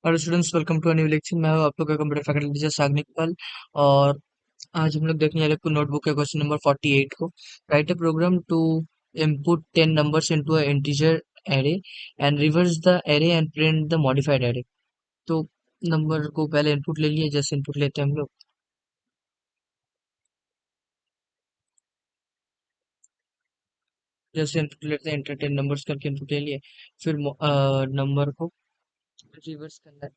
Hello students, welcome to new lecture. मैं हूं आप लोग का कंप्यूटर फैकल्टी टीचर साग्निकपाल। और आज हम लोग देखने वाले नोटबुक के क्वेश्चन नंबर 48 को। Write a program to input 10 numbers into a integer array and reverse the array and print the modified array। तो नंबर को पहले इनपुट ले लिए, जैसे इनपुट लेते हैं हम लोग, जैसे इनपुट लेते हैं इंटर 10 नंबर्स करके इनपुट ले लिए। फिर नंबर को रिवर्स करना है।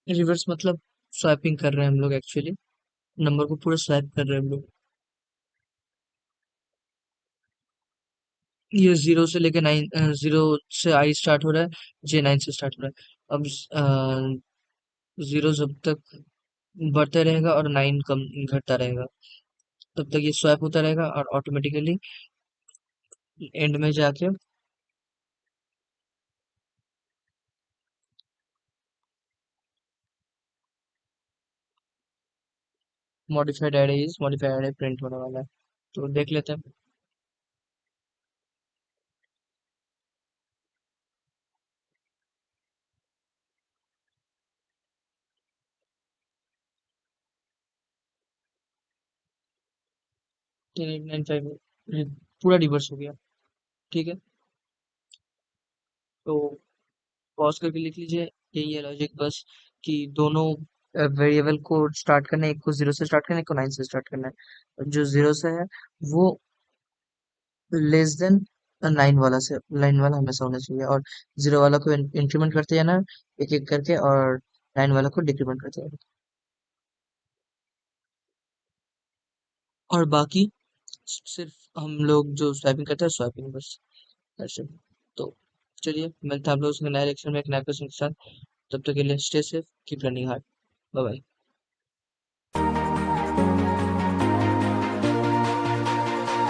रिवर्स मतलब स्वैपिंग कर रहे हैं हम लोग, एक्चुअली नंबर को पूरा स्वैप कर रहे हैं हम लोग। ये जीरो से लेके नाइन, जीरो से आई स्टार्ट हो रहा है, जे नाइन से स्टार्ट हो रहा है। अब जीरो जब तक बढ़ता रहेगा और नाइन कम घटता रहेगा, तब तक ये स्वैप होता रहेगा और ऑटोमेटिकली एंड में जाके मॉडिफाइड एरे प्रिंट होने वाला है। तो देख लेते हैं। 10895 पूरा रिवर्स हो गया। ठीक है, तो पॉज करके लिख लीजिए। यही है लॉजिक बस, कि दोनों वेरिएबल को स्टार्ट करना है, एक को जीरो से स्टार्ट करना है, एक को नाइन से स्टार्ट करना है। जो जीरो से है वो लेस देन नाइन वाला से, नाइन वाला हमेशा होना चाहिए, और जीरो वाला को इंक्रीमेंट करते जाना एक एक करके, और नाइन वाला को डिक्रीमेंट करते जाना। और बाकी सिर्फ हम लोग जो स्वैपिंग करते हैं, स्वैपिंग बस, ऐसे। तो चलिए, मिलते हैं आप लोगों से नए लेक्चर में एक नए क्वेश्चन के साथ। तब तक के लिए stay safe, keep running hard. Bye bye.